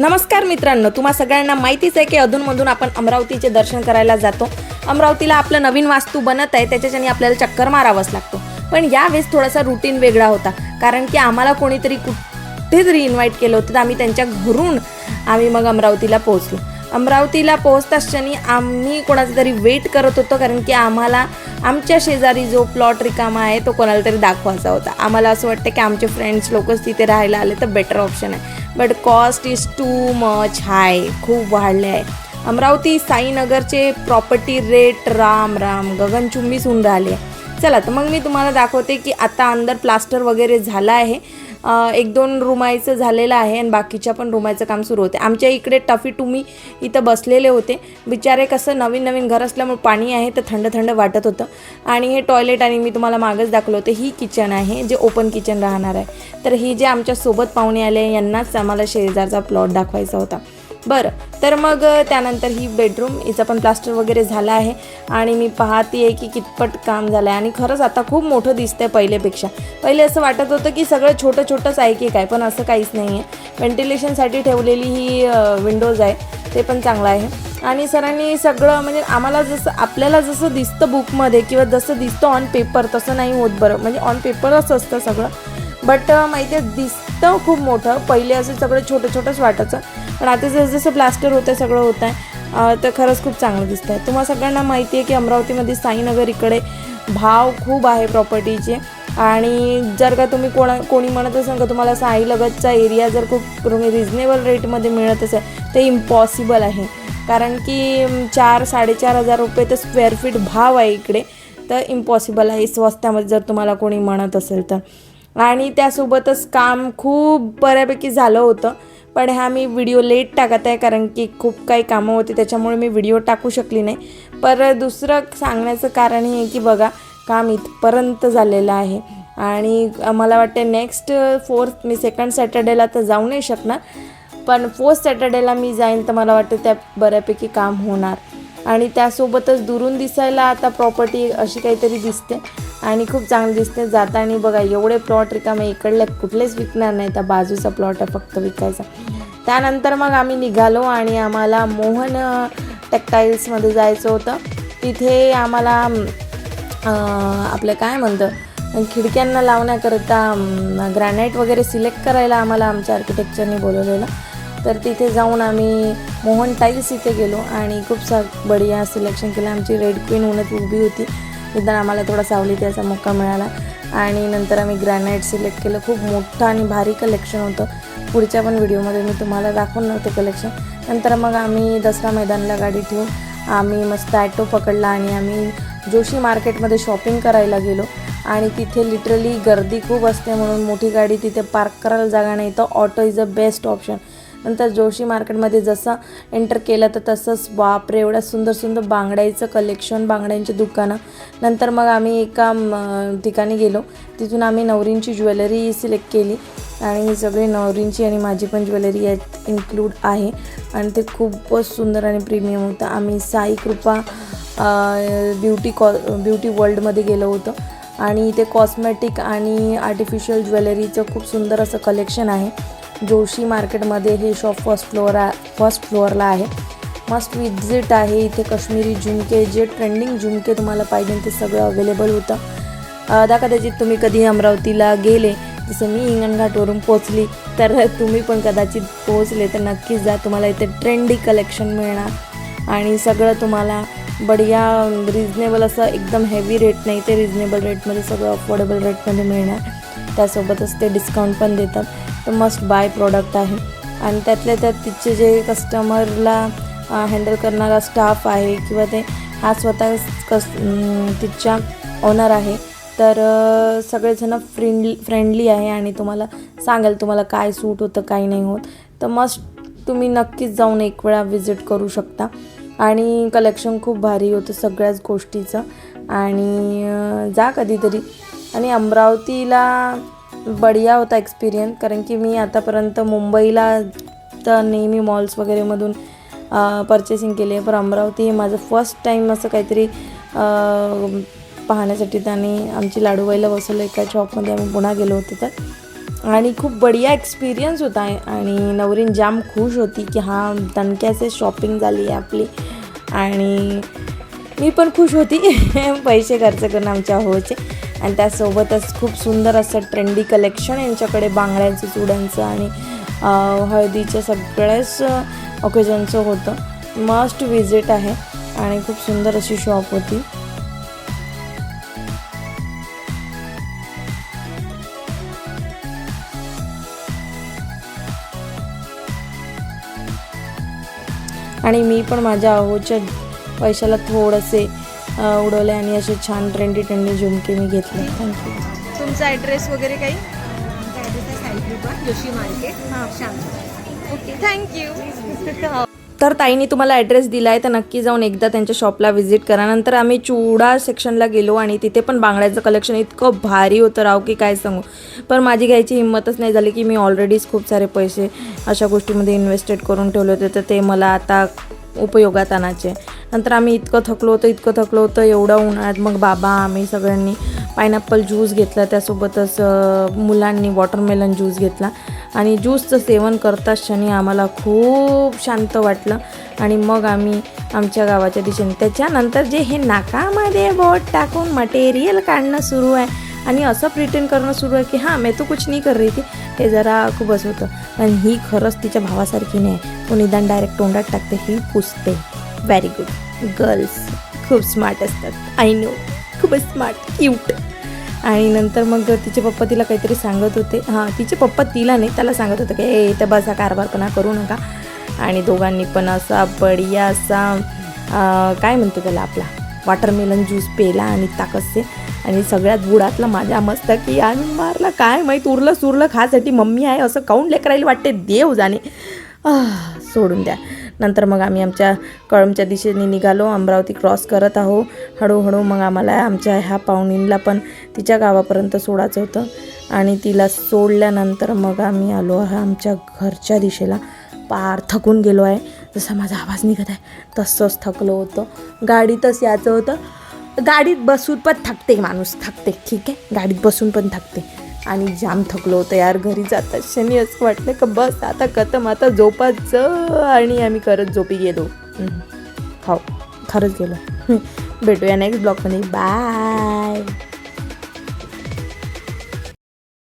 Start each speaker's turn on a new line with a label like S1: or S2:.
S1: नमस्कार मित्रांनो, तुम्हा सगळ्यांना माहितीच आहे की अधूनमधून आपण अमरावतीचे दर्शन करायला जातो. अमरावतीला आपलं नवीन वास्तू बनत आहे, त्याच्याच्याने आपल्याला चक्कर मारावंच लागतो. पण यावेळेस थोडासा रुटीन वेगळा होता, कारण की आम्हाला कोणीतरी कुठेतरी इन्व्हाइट केलं होतं. आम्ही त्यांच्या घरून मग अमरावतीला पोहोचलो. अमरावतीला पोहोचताच क्षणी आम्ही कोणाचा तरी वेट करत होतो, कारण की आम्हाला आमच्या शेजारी जो प्लॉट रिकामा आहे तो कोणाला तरी दाखवायचा होता. आम्हाला असं वाटतं की आमचे फ्रेंड्स लोकच तिथे राहायला आले तर बेटर ऑप्शन आहे. But cost is too much hi, खूप वाढले आहे. अमरावती साईनगरचे प्रॉपर्टी रेट राम गगनचुंबीच होऊन राहिले. चला तर मग मी तुम्हाला दाखवते की आता अंदर प्लास्टर वगैरे झालं आहे. 1-2 रूमाचं झालेलं आहे आणि बाकीच्या पण रूमाचं काम सुरू होते. आमच्या इकडे टफी टुमी इथं बसलेले होते. बिचारे कसं नवीन घर असल्यामुळे पाणी आहे तर थंड वाटत होतं. आणि हे टॉयलेट आणि मी तुम्हाला मागच दाखवलं होतं, ही किचन आहे जे ओपन किचन राहणार आहे. तर ही जे आमच्या सोबत पाहुणे आले यांनाच आम्हाला शेजारचा प्लॉट दाखवायचा होता. बरं, तर मग त्यानंतर ही बेडरूम, हिचं पण प्लास्टर वगैरे झालं आहे आणि मी पाहते आहे की कितपट काम झालं आहे. आणि खरंच आता खूप मोठं दिसतं आहे पहिलेपेक्षा. पहिले असं वाटत होतं की सगळं छोटंच आहे की काय, पण असं काहीच नाही आहे. व्हेंटिलेशनसाठी ठेवलेली ही विंडोज आहे, ते पण चांगलं आहे. आणि सरांनी सगळं म्हणजे आम्हाला आपल्याला जसं दिसतं बुकमध्ये किंवा जसं दिसतं ऑन पेपर तसं नाही होत. बरं, म्हणजे ऑन पेपरच असतं सगळं, बट माहिती आहे दिसतं खूप मोठं. पहिले असं सगळं छोटंच वाटायचं, पण आता जसं प्लास्टर होतं सगळं होत आहे तर खरंच खूप चांगलं दिसतं आहे. तुम्हाला सगळ्यांना माहिती आहे की अमरावतीमध्ये साईनगर इकडे भाव खूप आहे प्रॉपर्टीचे. आणि जर का तुम्ही कोणी म्हणत असेल का तुम्हाला साईलगतचा एरिया जर खूप रिजनेबल रेटमध्ये मिळत असेल ते इम्पॉसिबल आहे, कारण की 4-4.5 रुपये तर स्क्वेअर फीट भाव आहे इकडे. तर इम्पॉसिबल आहे स्वस्तामध्ये जर तुम्हाला कोणी म्हणत असेल तर. आणि त्यासोबतच काम खूप बऱ्यापैकी झालं होतं, पण मी व्हिडिओ लेट टाकत आहे कारण की खूप काही कामं होती, त्याच्यामुळे मी व्हिडिओ टाकू शकली नाही. पर दुसरं सांगण्याचं कारण हे आहे की बघा, काम इथपर्यंत झालेलं आहे. आणि मला वाटते नेक्स्ट मी 2nd सॅटर्डेला तर जाऊ नाही शकणार, पण 4th सॅटर्डेला मी जाईन तर मला वाटतं त्या बऱ्यापैकी काम होणार. आणि त्यासोबतच दुरून दिसायला आता प्रॉपर्टी अशी काहीतरी दिसते आणि खूप चांगली दिसते. जाताना बघा एवढे प्लॉट रिकामे, इकडले कुठलेच विकणार नाही, त्या बाजूचा प्लॉट आहे फक्त विकायचा. त्यानंतर मग आम्ही निघालो आणि आम्हाला मोहन टेक्सटाईल्समध्ये जायचं होतं. तिथे आम्हाला आपलं काय म्हणतं खिडक्यांना लावण्याकरता ग्रॅनाईट वगैरे सिलेक्ट करायला आम्हाला आमच्या आर्किटेक्चरने बोलवलेलं. तर तिथे जाऊन आम्ही मोहन टाईल्स इथे गेलो आणि खूप बढिया सिलेक्शन केलं. आमची रेड क्वीन उन्हात उभी होती, निदान आम्हाला थोडा सावलीत याचा मौका मिळाला. आणि नंतर आम्ही ग्रॅनाईट सिलेक्ट केलं. खूप मोठं आणि भारी कलेक्शन होतं. पुढच्या पण व्हिडिओमध्ये मी तुम्हाला दाखवून नव्हतं कलेक्शन. नंतर मग आम्ही दसरा मैदानला गाडी ठेवून आम्ही मस्त ॲटो पकडला आणि आम्ही जोशी मार्केटमध्ये शॉपिंग करायला गेलो. आणि तिथे लिटरली गर्दी खूप असते म्हणून मोठी गाडी तिथे पार्क करायला जागा नाही, तर auto is a best option. नंतर जोशी मार्केटमध्ये जसं एंटर केलं तर तसंच बापरे एवढ्या सुंदर बांगड्याचं कलेक्शन, बांगड्यांची दुकानं. नंतर मग आम्ही एका ठिकाणी गेलो, तिथून आम्ही नवरींची ज्वेलरी सिलेक्ट केली. आणि ही सगळी नवरींची आणि माझी पण ज्वेलरी यात इन्क्लूड आहे आणि ते खूपच सुंदर आणि प्रीमियम होतं. आम्ही साई कृपा ब्युटी वर्ल्डमध्ये गेलो होतो आणि इथे कॉस्मेटिक आणि आर्टिफिशियल ज्वेलरीचं खूप सुंदर असं कलेक्शन आहे. जोशी मार्केटमध्ये हे शॉप फर्स्ट फ्लोअरला आहे. मस्ट विजिट आहे. इथे काश्मीरी झुमके, जे ट्रेंडिंग झुमके तुम्हाला पाहिजे ते सगळं अवेलेबल होतं. कदाचित तुम्ही कधी अमरावतीला गेले, जसं मी हिंगणघाटवरून पोचली, तर तुम्ही पण कदाचित पोहोचले तर नक्कीच जा. तुम्हाला इथे ट्रेंडी कलेक्शन मिळणार आणि सगळं तुम्हाला बढिया रिजनेबल असं एकदम हेवी रेट नाही, ते रिजनेबल रेटमध्ये सगळं अफोर्डेबल रेटमध्ये मिळणार. त्यासोबतच ते डिस्काउंट पण देतात. तर मस्ट बाय प्रॉडक्ट आहे. आणि त्यातल्या त्यात तिचे जे कस्टमरला हँडल करणारा स्टाफ आहे किंवा ते स्वतः तिच्या ओनर आहे, तर सगळेजण फ्रेंडली आहे आणि तुम्हाला सांगाल तुम्हाला काय सूट होतं काय नाही होत. तर मस्ट तुम्ही नक्कीच जाऊन एक वेळा विजिट करू शकता. आणि कलेक्शन खूप भारी होतं सगळ्याच गोष्टीचं. आणि जा कधीतरी. आणि अमरावतीला बढिया होता एक्सपिरियन्स, कारण की मी आतापर्यंत मुंबईला तर नेहमी मॉल्स वगैरेमधून परचेसिंग केली आहे, पण अमरावती हे माझं फर्स्ट टाईम असं काहीतरी पाहण्यासाठी. त्याने आमची लाडूबाईला बसवलं एका शॉपमध्ये, आम्ही पुन्हा गेलो होतो. तर आणि खूप बढिया एक्सपिरियन्स होता आहे. आणि नवरीन जाम खुश होती की हां दणक्याचे शॉपिंग झाली आहे आपली. आणि मी पण खुश होती पैसे खर्च करून आमच्या होचे. आणि त्यासोबतच खूप सुंदर असं ट्रेंडी कलेक्शन यांच्याकडे बांगड्यांचं, चुड्यांचं आणि हळदीच्या सगळ्याच ओकेजनचं होतं. मस्ट विजिट आहे आणि खूप सुंदर अशी शॉप होती. आणि मी पण माझ्या अहोच्या पैशाला थोडेसे उडवले आणि असे छान ट्रेंडी झुमके मी घेतले. थँक्यू.
S2: तुमचा ॲड्रेस वगैरे काही?
S3: जोशी मार्केट
S2: हां
S3: शाम.
S2: Okay thank you.
S1: तर ताईंनी तुम्हाला ॲड्रेस दिला आहे तर नक्की जाऊन एकदा त्यांच्या शॉपला व्हिजिट करा. नंतर आम्ही चुडा सेक्शनला गेलो आणि तिथे पण बांगड्याचं कलेक्शन इतकं भारी होतं राव की काय सांगू. पण माझी घ्यायची हिंमतच नाही झाली की मी ऑलरेडीच खूप सारे पैसे अशा गोष्टीमध्ये इन्व्हेस्टेड करून ठेवले होते तर ते मला आता उपयोगात आणायचे. नंतर आम्ही इतकं थकलो होतं एवढं उन्हाळ्यात. मग बाबा आम्ही सगळ्यांनी पायनॅपल ज्यूस घेतला, त्यासोबतच मुलांनी वॉटरमेलन ज्यूस घेतला. आणि ज्यूसचं सेवन करता क्षणी आम्हाला खूप शांत वाटलं. आणि मग आम्ही आमच्या गावाच्या दिशेने त्याच्यानंतर जे हे नाकामध्ये बोट टाकून मटेरियल काढणं सुरू आहे आणि असं प्रिटेंड करणं सुरू आहे की हां मैं तो कुछ नहीं कर रही थी, हे जरा खूपच होतं. आणि ही खरंच तिच्या भावासारखी नाही. तो निदान डायरेक्ट तोंडात टाकते, ही पुसते. Very good. गर्ल्स खूप स्मार्ट असतात. आय नो, खूपच स्मार्ट, क्यूट. आणि नंतर मग तिचे पप्पा तिला काहीतरी सांगत होते. हां तिचे पप्पा तिला नाही त्याला सांगत होते की ए इथं बसा कारभारपणा करू नका. आणि दोघांनी पण असा बढिया असा काय म्हणतो त्याला आपला वॉटरमेलन ज्यूस पेला आणि ताकदसे. आणि सगळ्यात बुडातला माझ्या मस्त की आम्ही मारला काय माहीत उरलं सुरलं खासाठी मम्मी आहे असं काऊन लेकरायला वाटते देव जाणे. सोडून द्या. नंतर मग आम्ही आमच्या कळमच्या दिशेने निघालो. अमरावती क्रॉस करत आहो हळूहळू. मग आम्हाला आमच्या ह्या पाहुणींना पण तिच्या गावापर्यंत सोडायचं होतं. आणि तिला सोडल्यानंतर मग आम्ही आलो आहे आमच्या घरच्या दिशेला. पार थकून गेलो आहे. जसा माझा आवाज निघत आहे तसंच थकलो होतं. गाडीतच यायचं होतं. गाडीत बसून पण थकते माणूस, थकते ठीक आहे, गाडीत बसून पण थकते. आणि जाम थकलो होतं यार. घरी जाता क्षणी असं वाटलं का बस आता खतम, आता झोपायचं. आणि आम्ही खरंच झोपी गेलो. हो खरंच गेलो. भेटूया नेक्स्ट ब्लॉगमध्ये. बाय.